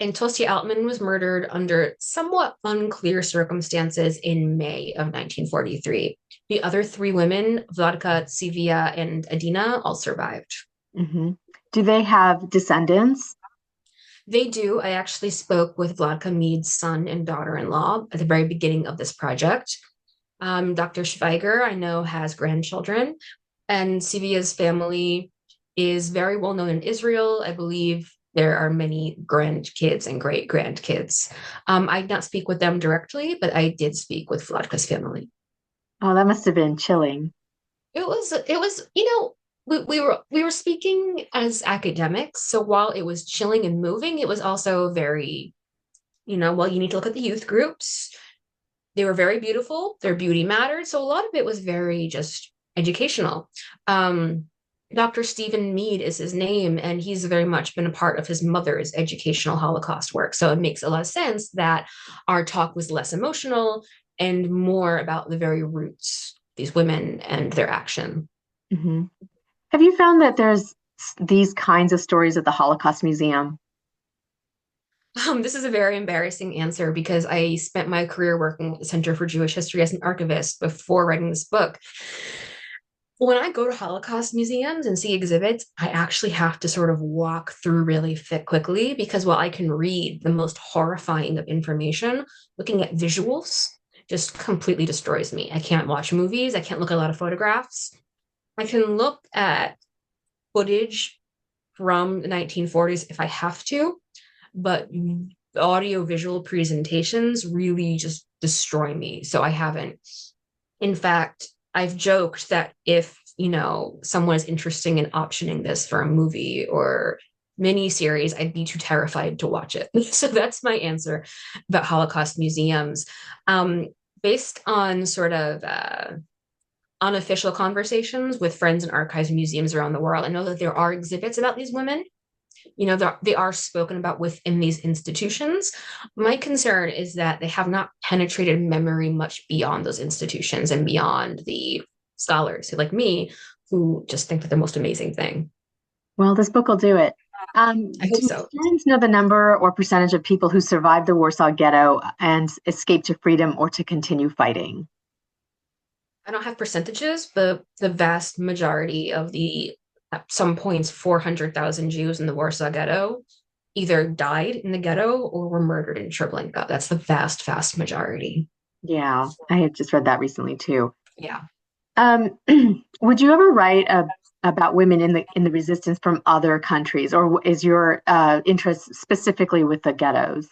and Tosia Altman was murdered under somewhat unclear circumstances in May of 1943. The other three women, Vladka, Zivia, and Adina, all survived. Hmm. Do they have descendants? They do. I actually spoke with Vladka Mead's son and daughter-in-law at the very beginning of this project. Dr. Schweiger, I know, has grandchildren, and Sivia's family is very well known in Israel. I believe there are many grandkids and great grandkids. I did not speak with them directly, but I did speak with Vladka's family. Oh, that must have been chilling. We were speaking as academics. So while it was chilling and moving, it was also very, well, you need to look at the youth groups. They were very beautiful. Their beauty mattered. So a lot of it was very just educational. Um, Dr. Stephen Mead is his name, and he's very much been a part of his mother's educational Holocaust work. So it makes a lot of sense that our talk was less emotional and more about the very roots, these women and their action. Hmm. Have you found that there's these kinds of stories at the Holocaust Museum? This is a very embarrassing answer because I spent my career working at the Center for Jewish History as an archivist before writing this book. When I go to Holocaust museums and see exhibits, I actually have to sort of walk through really fit quickly because while I can read the most horrifying of information, looking at visuals just completely destroys me. I can't watch movies. I can't look at a lot of photographs. I can look at footage from the 1940s if I have to, but audio visual presentations really just destroy me. So I haven't. In fact, I've joked that if, someone is interested in optioning this for a movie or mini series, I'd be too terrified to watch it. So that's my answer about Holocaust museums. Um, Based on sort of unofficial conversations with friends in archives and museums around the world, I know that there are exhibits about these women. They are spoken about within these institutions. My concern is that they have not penetrated memory much beyond those institutions and beyond the scholars who, like me, who just think that the most amazing thing. Well, this book will do it. I hope Do so. historians know the number or percentage of people who survived the Warsaw Ghetto and escaped to freedom or to continue fighting? I don't have percentages, but the vast majority of the, at some points, 400,000 Jews in the Warsaw Ghetto either died in the ghetto or were murdered in Treblinka. That's the vast majority. Yeah, I had just read that recently too. Yeah. Um, would you ever write about women in the resistance from other countries, or is your interest specifically with the ghettos?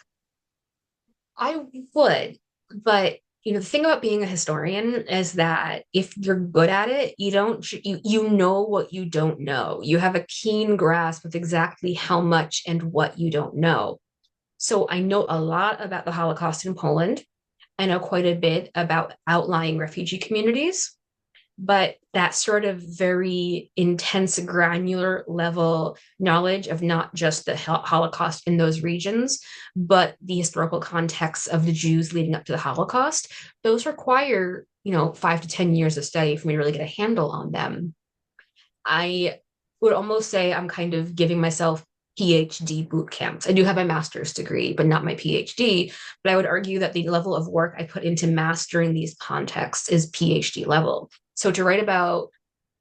I would, but the thing about being a historian is that if you're good at it, you don't you know what you don't know. You have a keen grasp of exactly how much and what you don't know. So I know a lot about the Holocaust in Poland. I know quite a bit about outlying refugee communities. but that sort of very intense, granular level knowledge of not just the Holocaust in those regions, but the historical context of the Jews leading up to the Holocaust, those require, 5 to 10 years of study for me to really get a handle on them. I would almost say I'm kind of giving myself PhD boot camps. I do have my master's degree, but not my PhD. But I would argue that the level of work I put into mastering these contexts is PhD level. So to write about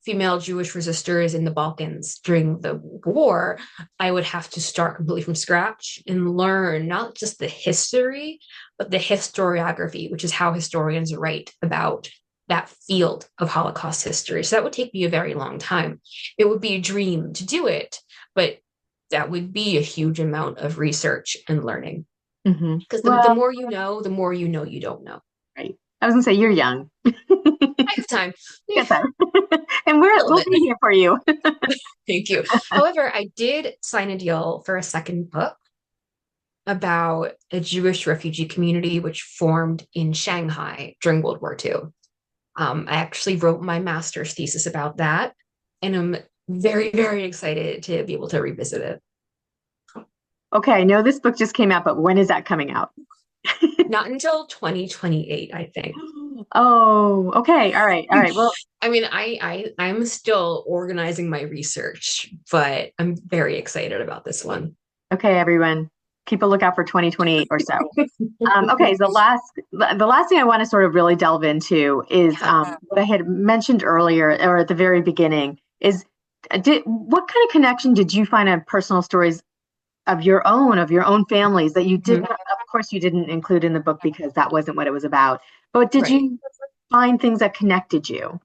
female Jewish resistors in the Balkans during the war, I would have to start completely from scratch and learn not just the history, but the historiography, which is how historians write about that field of Holocaust history. So that would take me a very long time. It would be a dream to do it, but that would be a huge amount of research and learning. Hmm. Because the Well, more the more you don't know. right. I was gonna say you're young. I have time. You Yeah, got time. And a little we'll bit. be here for you. Thank you. However, I did sign a deal for a second book about a Jewish refugee community which formed in Shanghai during World War II. I actually wrote my master's thesis about that, and I'm very, very excited to be able to revisit it. Okay, I know this book just came out, but when is that coming out? Not until 2028, I think. Oh, okay. All right. All right. Well, I mean, I'm still organizing my research, but I'm very excited about this one. okay, everyone, keep a lookout for 2028 or so. Okay, so the last thing I want to sort of really delve into is Yeah. what I had mentioned earlier or at the very beginning is what kind of connection did you find on personal stories of your own families that you did Mhm. not, of course you didn't include in the book because that wasn't what it was about, but did Right. you find things that connected you?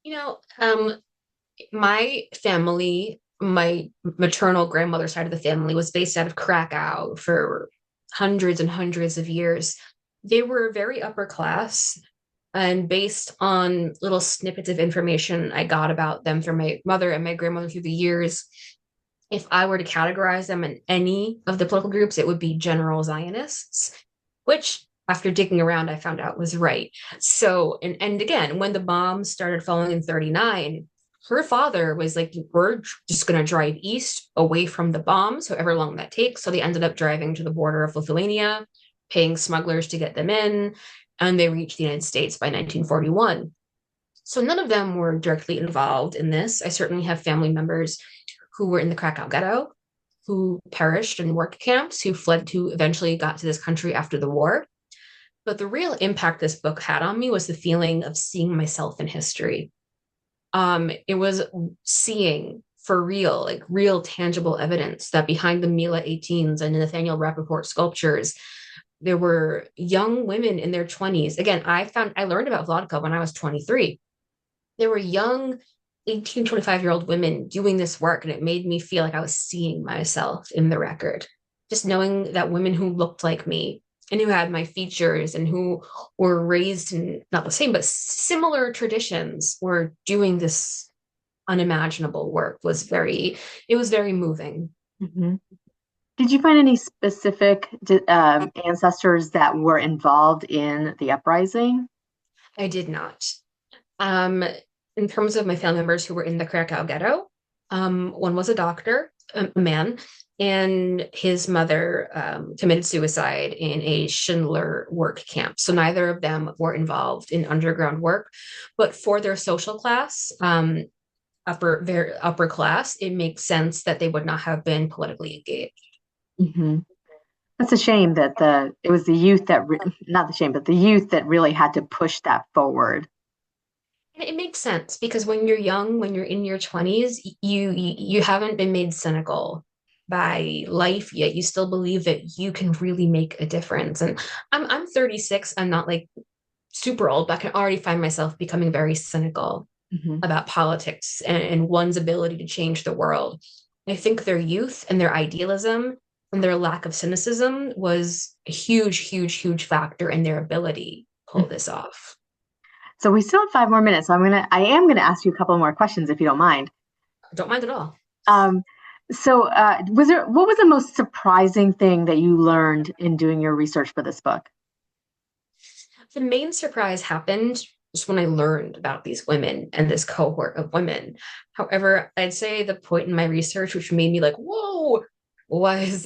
You know, my family, my maternal grandmother's side of the family was based out of Krakow for hundreds and hundreds of years. They were very upper class, and based on little snippets of information I got about them from my mother and my grandmother through the years, if I were to categorize them in any of the political groups, it would be general Zionists, which after digging around, I found out was right. So, and again, when the bombs started falling in 39, her father was like, we're just going to drive east away from the bombs, however long that takes. So they ended up driving to the border of Lithuania, paying smugglers to get them in, and they reached the United States by 1941. So none of them were directly involved in this. I certainly have family members who were in the Krakow ghetto, who perished in work camps, who fled to eventually got to this country after the war. But the real impact this book had on me was the feeling of seeing myself in history. It was seeing for real, like real tangible evidence that behind the Mila 18s and Nathaniel Rappaport sculptures, there were young women in their 20s. Again, I learned about vodka when I was 23. There were young 18, 25-year-old women doing this work, and it made me feel like I was seeing myself in the record. Just knowing that women who looked like me and who had my features and who were raised in not the same, but similar traditions were doing this unimaginable work it was very moving. Mhm. Did you find any specific ancestors that were involved in the uprising? I did not. Um, in terms of my family members who were in the Krakow ghetto, one was a doctor, a man, and his mother committed suicide in a Schindler work camp. So neither of them were involved in underground work, but for their social class, very upper class, it makes sense that they would not have been politically engaged. Hmm. That's a shame that it was the youth that not the shame, but the youth that really had to push that forward. And it makes sense because when you're young, when you're in your 20s, you haven't been made cynical by life yet. You still believe that you can really make a difference. And I'm 36. I'm not like super old, but I can already find myself becoming very cynical Hmm. about politics and one's ability to change the world. I think their youth and their idealism and their lack of cynicism was a huge, huge, huge factor in their ability to pull this off. So we still have 5 more minutes. So I am gonna ask you a couple more questions if you don't mind. Don't mind at all. Um, what was the most surprising thing that you learned in doing your research for this book? The main surprise happened just when I learned about these women and this cohort of women. However, I'd say the point in my research which made me like, whoa, was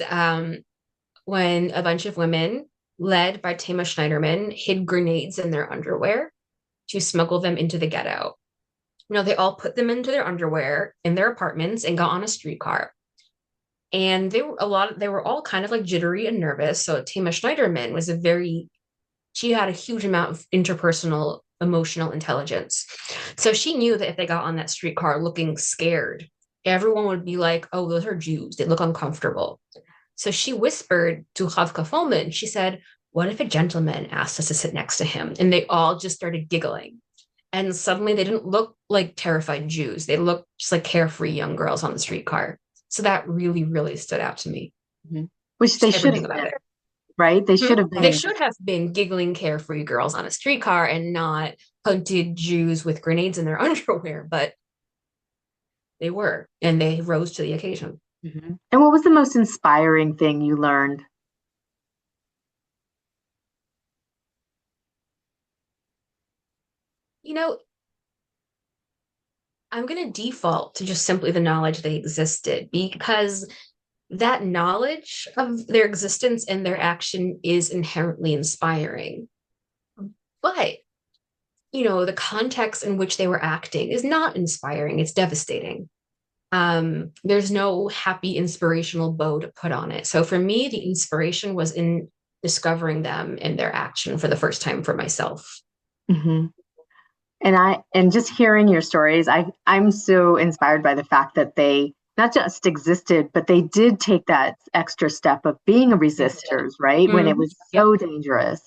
when a bunch of women led by Tama Schneiderman hid grenades in their underwear to smuggle them into the ghetto. They all put them into their underwear in their apartments and got on a streetcar. And they were all kind of like jittery and nervous. So Tama Schneiderman was she had a huge amount of interpersonal emotional intelligence. So she knew that if they got on that streetcar looking scared, everyone would be like, oh, those are Jews. They look uncomfortable. So she whispered to Chavka Fulman, she said, what if a gentleman asked us to sit next to him? And they all just started giggling. And suddenly they didn't look like terrified Jews. They looked just like carefree young girls on the streetcar. So that really, really stood out to me. Mm-hmm. Which Just they should have been, right? They should have been. They should have been giggling carefree girls on a streetcar and not hunted Jews with grenades in their underwear, but they were, and they rose to the occasion. Mm-hmm. And what was the most inspiring thing you learned? You know, I'm going to default to just simply the knowledge they existed because that knowledge of their existence and their action is inherently inspiring. But, the context in which they were acting is not inspiring, it's devastating. There's no happy inspirational bow to put on it. So for me, the inspiration was in discovering them and their action for the first time for myself. Mm-hmm. And just hearing your stories, I'm so inspired by the fact that they not just existed, but they did take that extra step of being resistors, right? When it was so dangerous.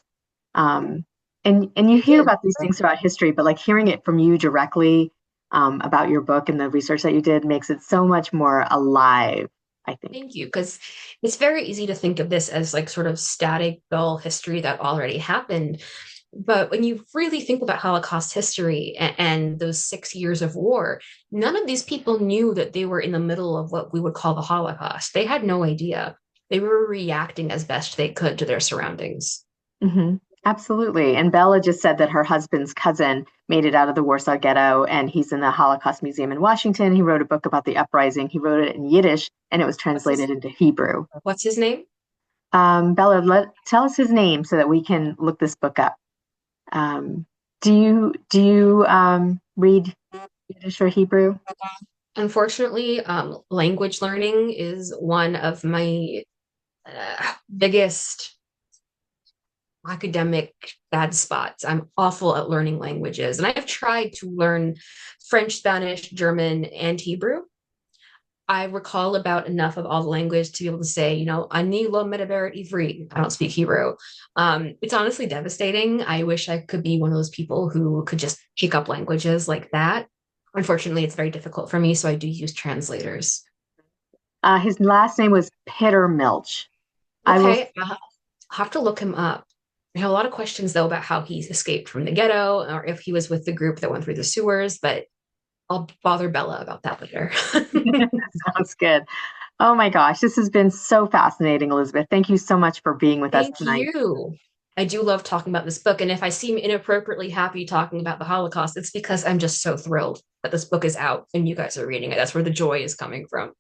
And you hear about these things throughout history, but like hearing it from you directly about your book and the research that you did makes it so much more alive, I think. Thank you, because it's very easy to think of this as like sort of static, dull history that already happened. But when you really think about Holocaust history and those 6 years of war, none of these people knew that they were in the middle of what we would call the Holocaust. They had no idea. They were reacting as best they could to their surroundings. Mm-hmm. Absolutely. And Bella just said that her husband's cousin made it out of the Warsaw Ghetto, and he's in the Holocaust Museum in Washington. He wrote a book about the uprising. He wrote it in Yiddish, and it was translated into Hebrew. What's his name? Bella, tell us his name so that we can look this book up. Do you read Yiddish or Hebrew? Unfortunately, language learning is one of my biggest academic bad spots. I'm awful at learning languages, and I've tried to learn French, Spanish, German, and Hebrew. I recall about enough of all the language to be able to say, Ani lo medaber ivrit. I don't speak Hebrew. It's honestly devastating. I wish I could be one of those people who could just pick up languages like that. Unfortunately, it's very difficult for me, so I do use translators. His last name was Pittermilch. Okay, I'll have to look him up. I have a lot of questions, though, about how he's escaped from the ghetto or if he was with the group that went through the sewers, but I'll bother Bella about that later. Sounds good. Oh my gosh, this has been so fascinating, Elizabeth. Thank you so much for being with us tonight. Thank you. I do love talking about this book. And if I seem inappropriately happy talking about the Holocaust, it's because I'm just so thrilled that this book is out and you guys are reading it. That's where the joy is coming from.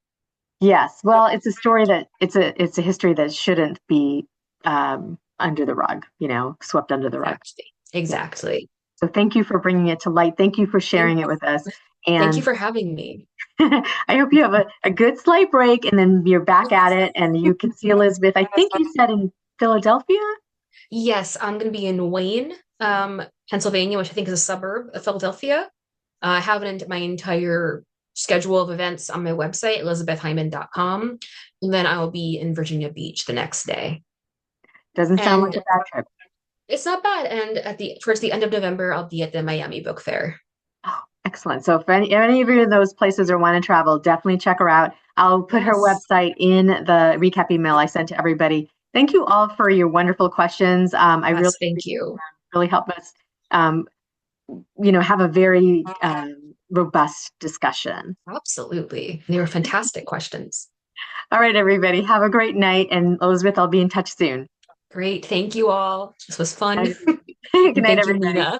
Yes. Well, it's a story that it's a history that shouldn't be under the rug, swept under the rug. Exactly. So thank you for bringing it to light. Thank you for sharing it with us. And thank you for having me. I hope you have a good slight break and then you're back at it and you can see Elizabeth. I think you said in Philadelphia? Yes, I'm going to be in Wayne, Pennsylvania, which I think is a suburb of Philadelphia. I have my entire schedule of events on my website, elizabethhyman.com. And then I will be in Virginia Beach the next day. Doesn't sound like a bad trip. It's not bad. And towards the end of November, I'll be at the Miami Book Fair. Oh, excellent. So if any of you in those places or want to travel, definitely check her out. I'll put her website in the recap email I sent to everybody. Thank you all for your wonderful questions. I really thank you. Really helped us, have a very robust discussion. Absolutely. They were fantastic questions. All right, everybody. Have a great night. And Elizabeth, I'll be in touch soon. Great. Thank you all. This was fun. Good night, everybody. Nina.